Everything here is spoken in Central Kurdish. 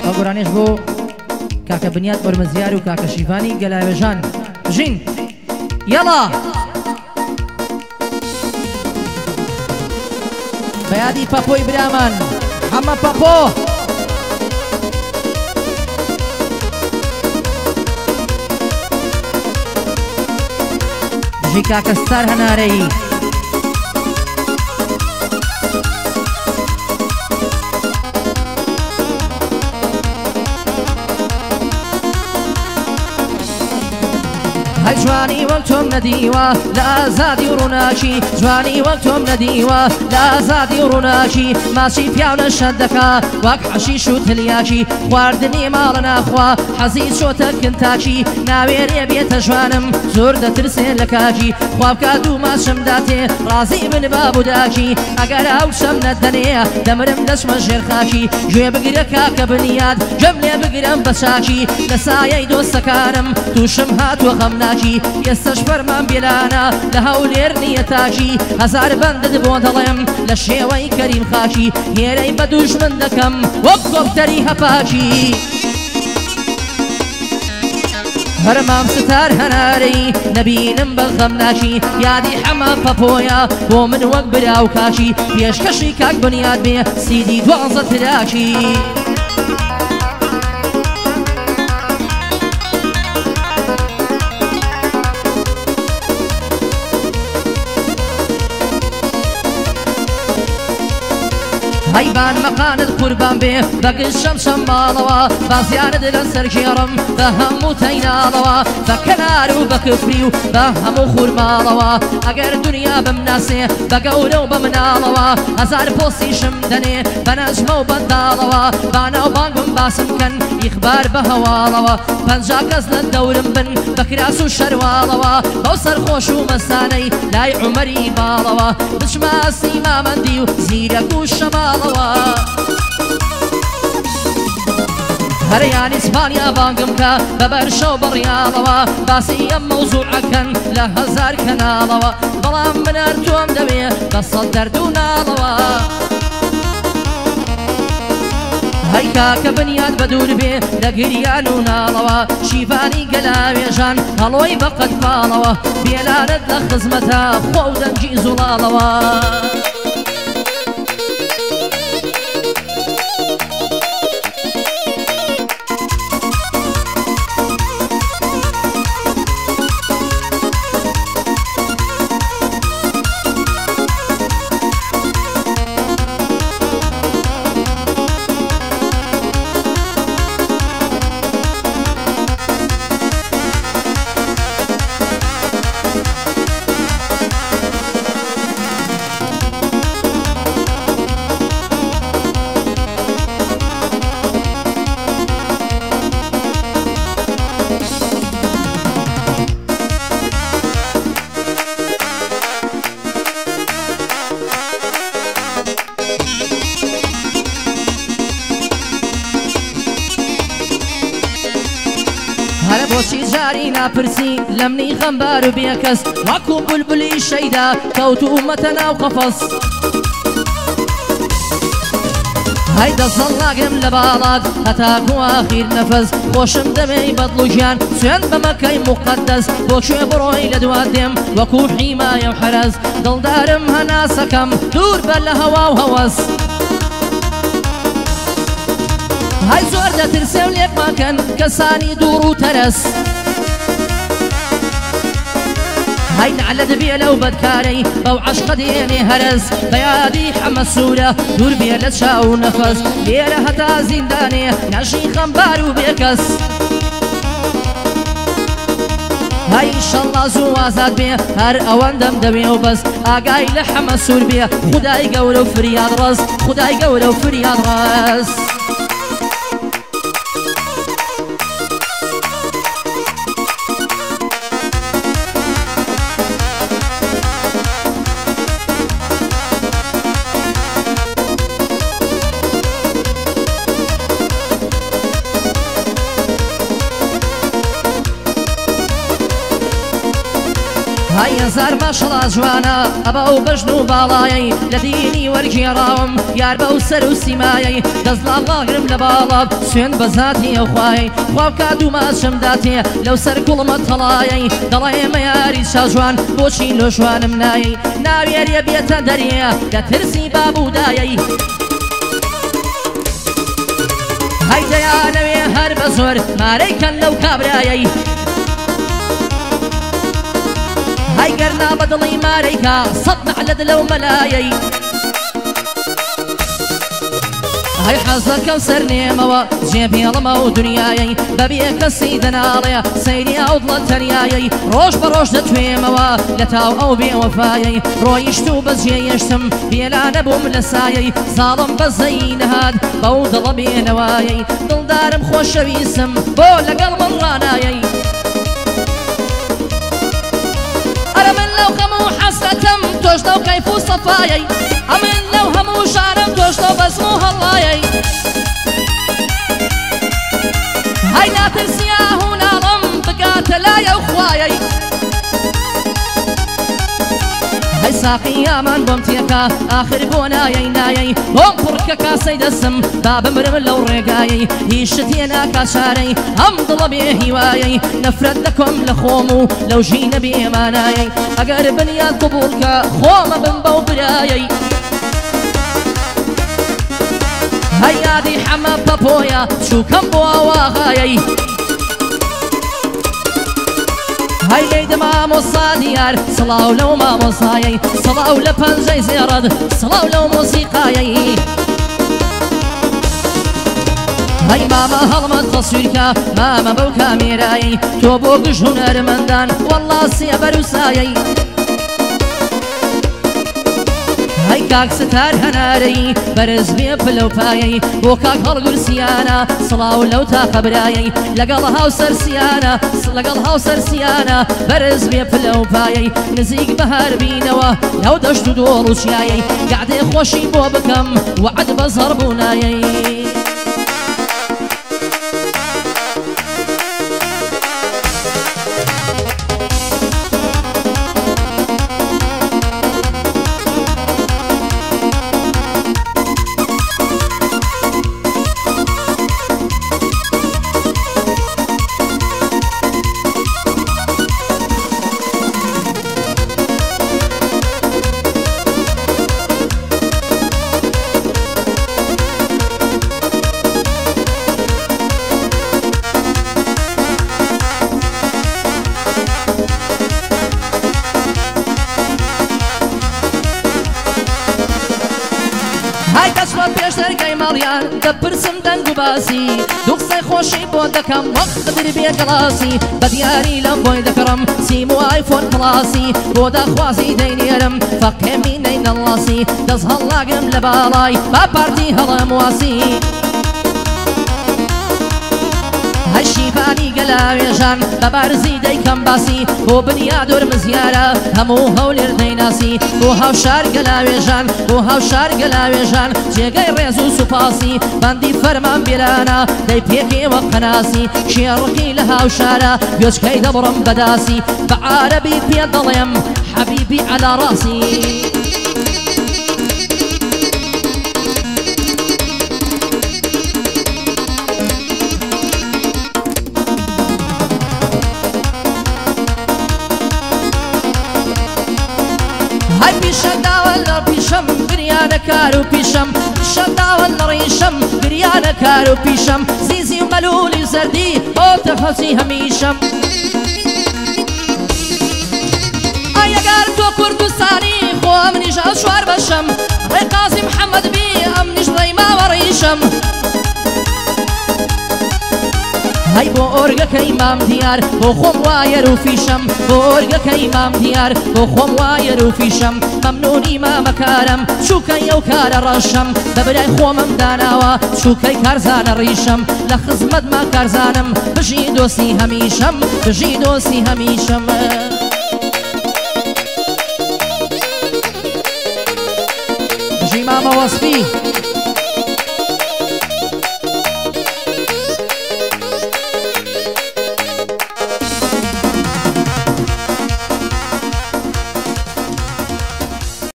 ئەگۆرانێش بۆ کاکە بنیاد ئۆرمەزیار و کاکە شیفانی گەلاوێژان ژین یەڵا بەیادی پەپۆی برامان ئەمە پەپۆ ژی کاکە ستار هەنارەی جوانی وەک تۆم نەدیوە لە ئازادی و ڕووناکی جوانی وەک تۆم نەدیوە لە ئازادی و ڕووناکی ماچی پیاو نەشەد دەکا وەک حەشیش و تلیاکی خواردنی ماڵە ناخوا حەزی چۆتە کنتاکی ناوێرێ بێتە جوانم زۆر دەترسێن لە کاکی خوابکە دوو ماچم داتێ ڕازی من بابوداکی ئەگەر ئەو شەم نەدەنێ دەمرم دەچمە ژێر خاکی گوێ بگرە کاکە بنیاد گەم لێ بگرم بە چاکی لە سایەی دۆستەکانم تووشم هاتووە غەمناکی ئێستەش فەرمان بێلانە لە هەولێر نییە تاکی هەزار بەندت بۆ دەڵێم لە شێوەی کەریم خاکی هێرەی بە دوژمن دەکەم وەک کۆپتەری هەپاکی هەرمام ستار هەنارەی نەبینم بە غەمناکی یادی حەما پەپۆیە بۆ من وەک براو کاکی پێشکەشی کاک بنیاد بێ سیدی 12 تراکی هەیبان مەقانت قوربان بێ بەگشتم شەم ماڵەوە بازیانت لە سەرکێڕم بە هەموو تەیناڵەوە بە کەنار و بە کفری و بە هەموو خوورماڵەوە ئەگەر دنیا بمناسێ بە گەورە و بە مناڵەوە هەزار پۆستیشم دەنێ بە نەجمە و بەنداڵەوە باناو بانگم باسم کەن ئیخبار بە هەواڵەوە 50 کەس لە دەورم بن بە کراس و شەروالەوە بەو سەرخۆش و مەستانەی لای عومەری باڵەوە بچمە سیمامەندی و زیرەک و شەماڵ هەرەیان ئیسپانیا بانگم کە بەبەر شەو بڕیاڵەوە باسی ئەم مەوزوعەکەن لە هەزار کەناڵەوە بەڵام من هەر تۆم دەوێ بە سەد دەرد و ناڵەوە هەی کاکە بنیاد بە دوور بێ لە گریان و ناڵەوە شیفانی گەلاوێژان هەڵۆی بە قەت پاڵەوە بێلانت لە خزمەتە خۆ و دەنگی زوڵاڵەوە بۆچی جاری ناپرسی لە منی غەمبار و بێکەس وەکو بولبولی شەیدا کەوتومەتە ناو قەفەس هەی دەسەڵ ناگرم لە باڵات هەتاکو ئاخیر نەفەس خۆشم دەمەی بەدڵ و گیان سوێن بە مەکەی موقەدەس بۆ کوێ بڕۆی لە دوات دێم وەکو حیمایە و حەرەز دڵدارم هەناسەکەم دوور بە لە هەوا و هەوەس هەی زۆر دەترسێ و لێکماکەن کەسانی دوور و تەرەس هەی نعلە دەبێ لەو بەدکارەی بەو عەشقە دێنێ هەرەز بەیادی حەمە سوورە دوور بێ لە چاو و نەفەس لێرە هەتا زیندانێ نەژی خەمبار و بێکەس هەی ئینشەڵڵا زوو ئازاد بێ هەر ئەوەندەم دەوێ و بەس ئاگای لە حەمە سوور بێ خودای گەورە و فریاد ڕەز خودای گەورە و فریاد ڕەز هاي زار ماشڵا جوانە ئەبە و بەژن و باڵایەی لە دینی وەرگێڕاوم یار بە و سەر و سیمایەی دەستڵاڵاگرم لە باڵاب سوێن بە زاتی ئەوخوای خوا بکات و ماچم داتێ لەو سەر کوڵمە تەڵایەی دەڵێ ئێمە یاری شاجوان بۆچی لۆ جوانم نایەی ناوێریە بێتە دەریە لە ترسی بابودایەی هەی دەیانەوێ هەر بە زۆر مارەیکەن لەو کابرایەی هاي قرنا بدلي ماريكا صدع لدل وملايي هاي حظك وسرني موا جيبي رما ودنياي ببيك سيدنا عليا سيدي عضلة ترياي روش بروش دتوي موا لتاو او بي وفايي رويشتو بس جيشتم بيلا نبوم لسايي ظالم بزين هاد بوضل بينوايي دل دارم خوش بيسم بولا قلب رانايي لو همو حسرتم توش لو كيف صفايي أمن لو همو شعرم توش لو بسمو هلايي هاي لا تنسياه نالم بقات لا يا اخوايي هاي ساقي من بمتيكا آخر بونايي نايي هم برككا سيد السم باب مرم لو رقايي هيشتينا كاشاري هم ضلبي هوايي نفرد لكم لخومو لو جينا بيمانايي اگر بنياد قبولكا خوم بنبو برايي هيا دي حما بابويا شو كم بوا واغايي هاي ليد ما مصاديار صلاو لو ما مصايي صلاو لبنجي زيرد صلاو لو موسيقايي هاي ماما هلمت تصويركا ماما بو كاميراي تو بو قش هنر مندان والله سيبر وسايي هاي كاك ستار هناري برز بي بلو بايي بو كاك هلقر سيانا صلاو لو تا خبرايي لقلها وسرسيانا لقلها وسرسيانا برز بي بلو بايي نزيق بهار بينوا لو دشتو دور وشيايي قاعدي خوشي بو بكم وعد بزهر بونايي هاي كسوة بيشتر كي ماليان دبرسم دنگو باسي دوخسي خوشي بو دكم وقت در بي قلاسي بدياري لم بوي دكرم سيمو ايفون كلاسي بو دخوازي دينيرم فقه مينين اللاسي دز هلاقم لبالاي بابارتي هلا مواسي هالشيفاني قلاويجان ببارزي ديكم باسي بو بنيادور مزيارة همو هولير ديناسي بو هاوشار قلاويجان بو هاوشار قلاويجان جيغي ريزو سوباسي باندي فرمان بيلانا دي بيكي وقناسي شيرقي لهاوشارة يوشكي دبرم بداسي بعربي بيضليم حبيبي على راسي هاي بيشدا ولا بيشم بريانا كارو بيشم بيشدا ولا ريشم بريانا كارو بيشم زيزي وملولي زردي او تحسي هميشم ايا قارتو كردستاني خو امني جال شوار بشم رقاصي محمد بي امني جريما وريشم هاي بو أورجك إمام ديار بو خوم واير وفيشم بو أورجك إمام ديار بو خوم واير وفيشم ممنوني ما مكارم شو كي وكار رشم ببراي خومم داناوا شو كي كارزان ريشم لخزمت ما كارزانم بجي دوسي هميشم بجي دوسي هميشم بجي ماما وصفي